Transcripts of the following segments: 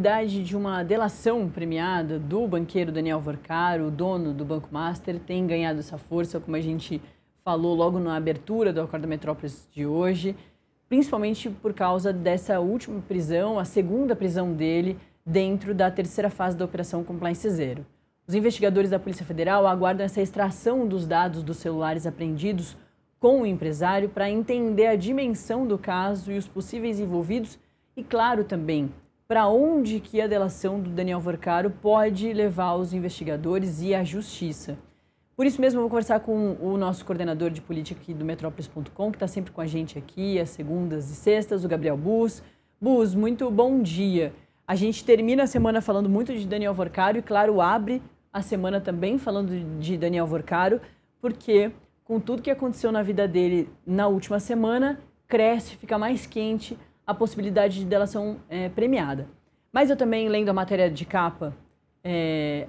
possibilidade de uma delação premiada do banqueiro Daniel Worcaro, o dono do Banco Master, tem ganhado essa força, como a gente falou logo na abertura do Acordo Metrópolis de hoje, principalmente por causa dessa última prisão, a segunda prisão dele, dentro da terceira fase da Operação Compliance Zero. Os investigadores da Polícia Federal aguardam essa extração dos dados dos celulares apreendidos com o empresário para entender a dimensão do caso e os possíveis envolvidos e, claro, também para onde que a delação do Daniel Worcaro pode levar os investigadores e a justiça. Por isso mesmo, eu vou conversar com o nosso coordenador de política aqui do Metrópolis.com, que está sempre com a gente aqui, às segundas e sextas, o Gabriel Bus. Bus, muito bom dia. A gente termina a semana falando muito de Daniel Worcaro e, claro, abre a semana também falando de Daniel Worcaro, porque com tudo que aconteceu na vida dele na última semana, cresce, fica mais quente a possibilidade de delação premiada. Mas eu também, lendo a matéria de capa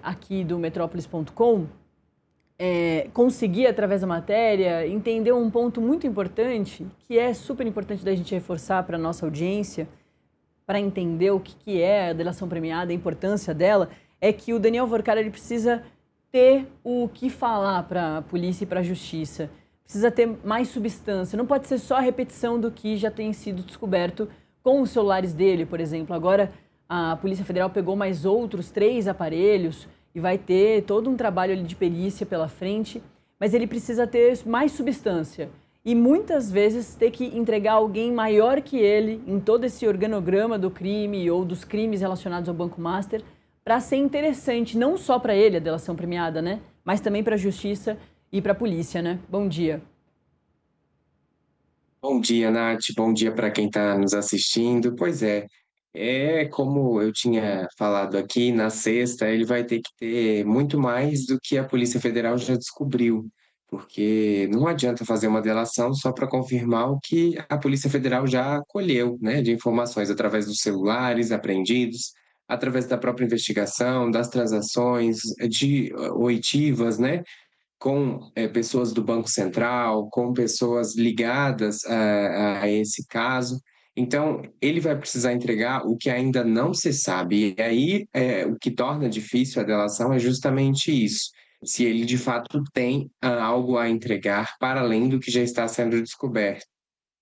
aqui do Metrópolis.com, consegui, através da matéria, entender um ponto muito importante, que é super importante da gente reforçar para a nossa audiência, para entender o que é a delação premiada, a importância dela, é que o Daniel Worcaro ele precisa ter o que falar para a polícia e para a justiça. Precisa ter mais substância. Não pode ser só a repetição do que já tem sido descoberto com os celulares dele, por exemplo. Agora, a Polícia Federal pegou mais outros 3 aparelhos e vai ter todo um trabalho ali de perícia pela frente, mas ele precisa ter mais substância. E muitas vezes ter que entregar alguém maior que ele em todo esse organograma do crime ou dos crimes relacionados ao Banco Master, para ser interessante, não só para ele a delação premiada, né? Mas também para a justiça e para a polícia, né? Bom dia. Bom dia, Nath. Bom dia para quem está nos assistindo. Pois é como eu tinha falado aqui, na sexta ele vai ter que ter muito mais do que a Polícia Federal já descobriu, porque não adianta fazer uma delação só para confirmar o que a Polícia Federal já colheu, né, de informações através dos celulares apreendidos, através da própria investigação, das transações de oitivas, né? Com pessoas do Banco Central, com pessoas ligadas a esse caso. Então, ele vai precisar entregar o que ainda não se sabe. E aí, o que torna difícil a delação é justamente isso. Se ele, de fato, tem algo a entregar para além do que já está sendo descoberto.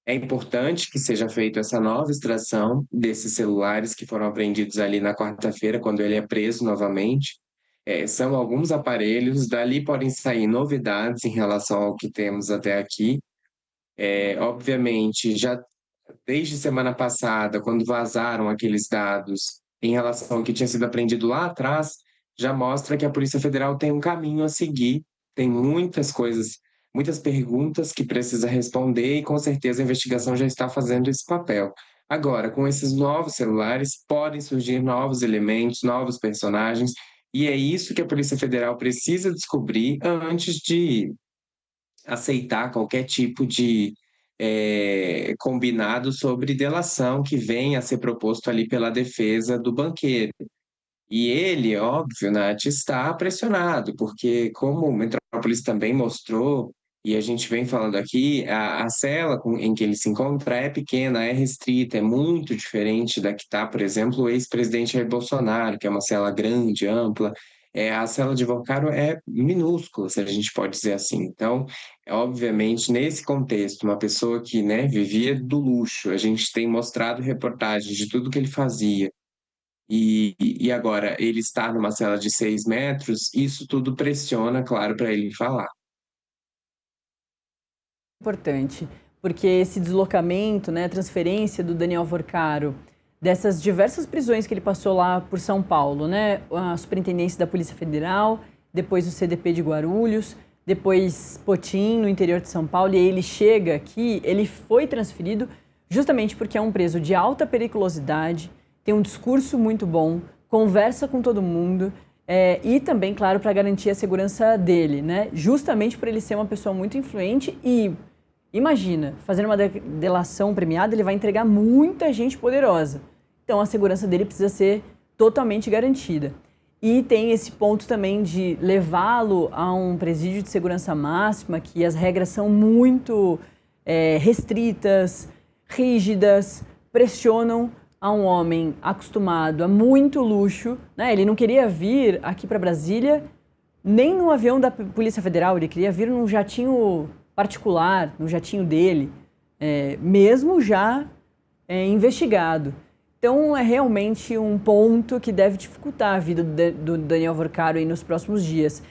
É importante que seja feita essa nova extração desses celulares que foram apreendidos ali na quarta-feira, quando ele é preso novamente. São alguns aparelhos, dali podem sair novidades em relação ao que temos até aqui. Obviamente, já desde semana passada, quando vazaram aqueles dados em relação ao que tinha sido apreendido lá atrás, já mostra que a Polícia Federal tem um caminho a seguir, tem muitas coisas, muitas perguntas que precisa responder e com certeza a investigação já está fazendo esse papel. Agora, com esses novos celulares, podem surgir novos elementos, novos personagens, e é isso que a Polícia Federal precisa descobrir antes de aceitar qualquer tipo de combinado sobre delação que venha a ser proposto ali pela defesa do banqueiro. E ele, óbvio, Nath, está pressionado, porque como o Metrópolis também mostrou, e a gente vem falando aqui, a cela em que ele se encontra é pequena, é restrita, é muito diferente da que está, por exemplo, o ex-presidente Jair Bolsonaro, que é uma cela grande, ampla. A cela de Worcaro é minúscula, se a gente pode dizer assim. Então, obviamente, nesse contexto, uma pessoa que, né, vivia do luxo, a gente tem mostrado reportagens de tudo que ele fazia, e agora ele está numa cela de 6 metros, isso tudo pressiona, claro, para ele falar. Importante, porque esse deslocamento, né, a transferência do Daniel Worcaro, dessas diversas prisões que ele passou lá por São Paulo, né, a Superintendência da Polícia Federal, depois o CDP de Guarulhos, depois Potim, no interior de São Paulo, e aí ele chega aqui, ele foi transferido justamente porque é um preso de alta periculosidade, tem um discurso muito bom, conversa com todo mundo, e também, claro, para garantir a segurança dele, né? Justamente por ele ser uma pessoa muito influente e, imagina, fazendo uma delação premiada, ele vai entregar muita gente poderosa. Então, a segurança dele precisa ser totalmente garantida. E tem esse ponto também de levá-lo a um presídio de segurança máxima, que as regras são muito restritas, rígidas, pressionam a um homem acostumado a muito luxo, né? Ele não queria vir aqui para Brasília nem no avião da Polícia Federal, ele queria vir num jatinho particular, no jatinho dele, mesmo já investigado. Então, é realmente um ponto que deve dificultar a vida do Daniel Vorcaro aí nos próximos dias.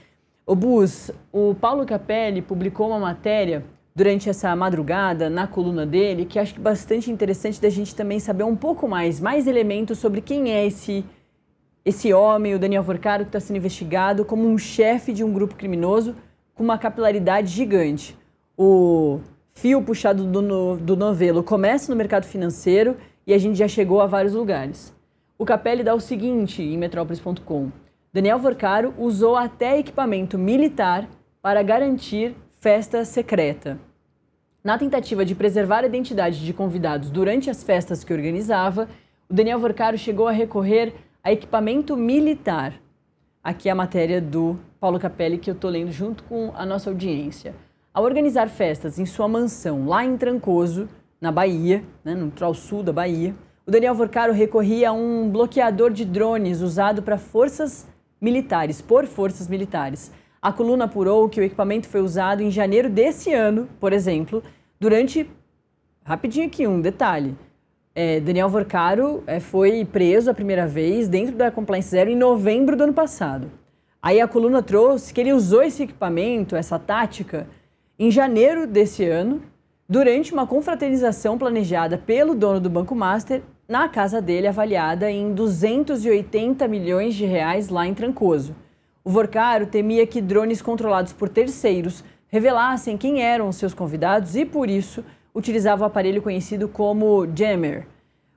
O Bus, o Paulo Capelli publicou uma matéria durante essa madrugada na coluna dele, que acho que é bastante interessante da gente também saber um pouco mais elementos sobre quem é esse homem, o Daniel Vorcaro, que está sendo investigado como um chefe de um grupo criminoso com uma capilaridade gigante. O fio puxado do novelo começa no mercado financeiro e a gente já chegou a vários lugares. O Capelli dá o seguinte em Metrópolis.com. Daniel Vorcaro usou até equipamento militar para garantir festa secreta. Na tentativa de preservar a identidade de convidados durante as festas que organizava, o Daniel Vorcaro chegou a recorrer a equipamento militar. Aqui é a matéria do Paulo Capelli que eu estou lendo junto com a nossa audiência. Ao organizar festas em sua mansão lá em Trancoso, na Bahia, no litoral sul da Bahia, o Daniel Vorcaro recorria a um bloqueador de drones usado por forças militares. A coluna apurou que o equipamento foi usado em janeiro desse ano, por exemplo, durante... Rapidinho aqui, um detalhe. Daniel Vorcaro foi preso a primeira vez dentro da Compliance Zero em novembro do ano passado. Aí a coluna trouxe que ele usou esse equipamento, essa tática, em janeiro desse ano, durante uma confraternização planejada pelo dono do Banco Master na casa dele, avaliada em 280 milhões de reais lá em Trancoso. O Vorcaro temia que drones controlados por terceiros revelassem quem eram os seus convidados e, por isso, utilizava o aparelho conhecido como jammer.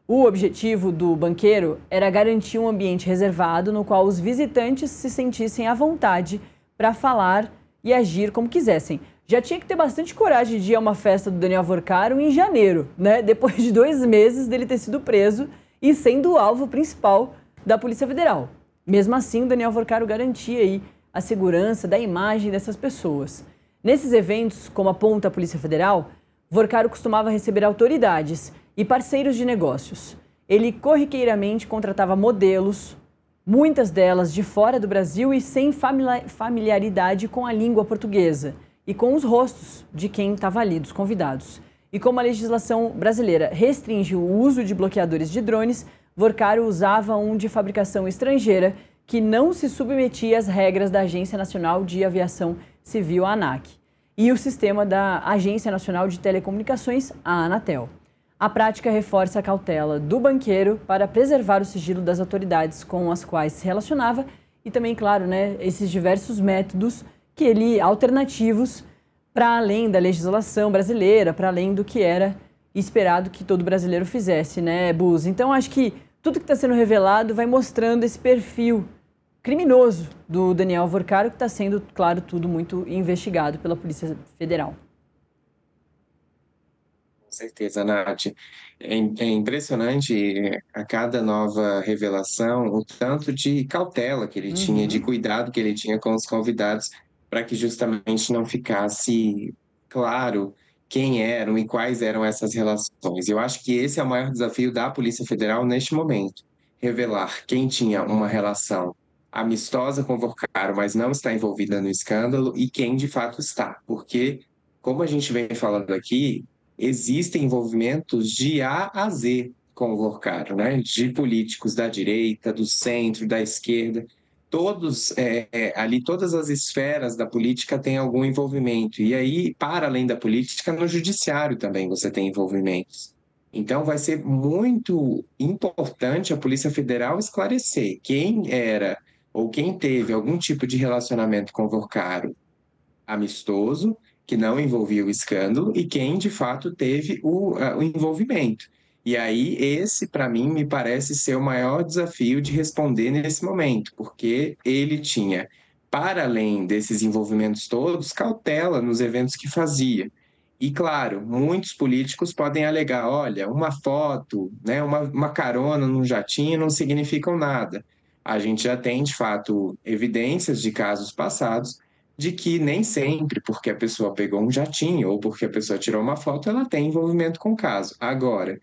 O objetivo do banqueiro era garantir um ambiente reservado no qual os visitantes se sentissem à vontade para falar e agir como quisessem. Já tinha que ter bastante coragem de ir a uma festa do Daniel Vorcaro em janeiro, né? Depois de 2 meses dele ter sido preso e sendo o alvo principal da Polícia Federal. Mesmo assim, o Daniel Vorcaro garantia aí a segurança da imagem dessas pessoas. Nesses eventos, como aponta a Polícia Federal, Vorcaro costumava receber autoridades e parceiros de negócios. Ele corriqueiramente contratava modelos, muitas delas de fora do Brasil e sem familiaridade com a língua portuguesa e com os rostos de quem estava ali, dos convidados. E como a legislação brasileira restringe o uso de bloqueadores de drones, Vorcaro usava um de fabricação estrangeira que não se submetia às regras da Agência Nacional de Aviação Civil, a ANAC, e o sistema da Agência Nacional de Telecomunicações, a Anatel. A prática reforça a cautela do banqueiro para preservar o sigilo das autoridades com as quais se relacionava e também, claro, esses diversos métodos alternativos para além da legislação brasileira, para além do que era esperado que todo brasileiro fizesse, né, Buz? Então, acho que tudo que está sendo revelado vai mostrando esse perfil criminoso do Daniel Vorcaro, que está sendo, claro, tudo muito investigado pela Polícia Federal. Com certeza, Nath. É impressionante a cada nova revelação o tanto de cautela que ele tinha, de cuidado que ele tinha com os convidados, para que justamente não ficasse claro quem eram e quais eram essas relações. Eu acho que esse é o maior desafio da Polícia Federal neste momento, revelar quem tinha uma relação amistosa com o Vorcaro, mas não está envolvida no escândalo, e quem de fato está, porque, como a gente vem falando aqui, existem envolvimentos de A a Z com o Vorcaro, né? De políticos da direita, do centro, da esquerda, todos ali, todas as esferas da política têm algum envolvimento. E aí, para além da política, no judiciário também você tem envolvimentos. Então, vai ser muito importante a Polícia Federal esclarecer quem era ou quem teve algum tipo de relacionamento com o Vorcaro amistoso, que não envolvia o escândalo, e quem de fato teve o envolvimento. E aí, esse, para mim, me parece ser o maior desafio de responder nesse momento, porque ele tinha, para além desses envolvimentos todos, cautela nos eventos que fazia. E, claro, muitos políticos podem alegar: olha, uma foto, né, uma carona num jatinho não significam nada. A gente já tem, de fato, evidências de casos passados de que nem sempre, porque a pessoa pegou um jatinho ou porque a pessoa tirou uma foto, ela tem envolvimento com o caso. Agora,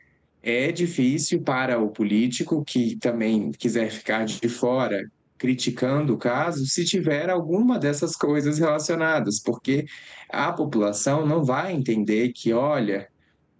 É difícil para o político que também quiser ficar de fora criticando o caso, se tiver alguma dessas coisas relacionadas, porque a população não vai entender que, olha,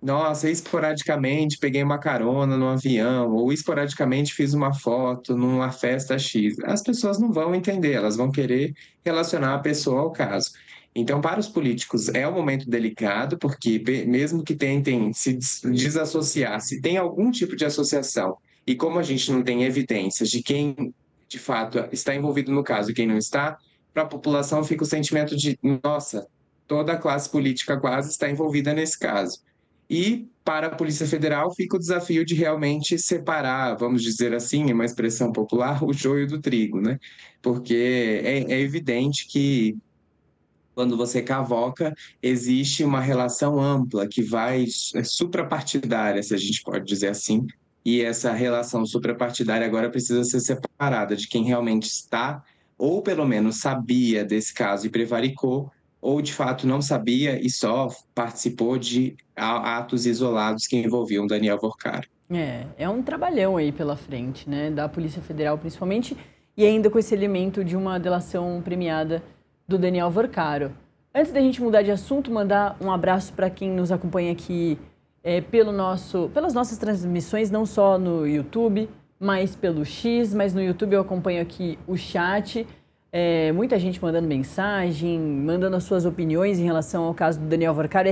nossa, esporadicamente peguei uma carona no avião, ou esporadicamente fiz uma foto numa festa X. As pessoas não vão entender, elas vão querer relacionar a pessoa ao caso. Então, para os políticos, é um momento delicado, porque mesmo que tentem se desassociar, se tem algum tipo de associação, e como a gente não tem evidências de quem de fato está envolvido no caso e quem não está, para a população fica o sentimento de, nossa, toda a classe política quase está envolvida nesse caso. E para a Polícia Federal fica o desafio de realmente separar, vamos dizer assim, é uma expressão popular, o joio do trigo, né? Porque é evidente que quando você cavoca, existe uma relação ampla que vai suprapartidária, se a gente pode dizer assim, e essa relação suprapartidária agora precisa ser separada de quem realmente está, ou pelo menos sabia desse caso e prevaricou, ou de fato não sabia e só participou de atos isolados que envolviam Daniel Vorcaro. É um trabalhão aí pela frente, né, da Polícia Federal principalmente, e ainda com esse elemento de uma delação premiada do Daniel Vorcaro. Antes da gente mudar de assunto, mandar um abraço para quem nos acompanha aqui pelas nossas transmissões, não só no YouTube, mas pelo X, mas no YouTube eu acompanho aqui o chat, muita gente mandando mensagem, mandando as suas opiniões em relação ao caso do Daniel Vorcaro.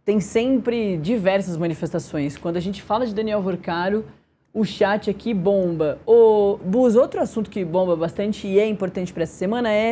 Tem sempre diversas manifestações. Quando a gente fala de Daniel Vorcaro, o chat aqui bomba. Bus, outro assunto que bomba bastante e é importante para essa semana é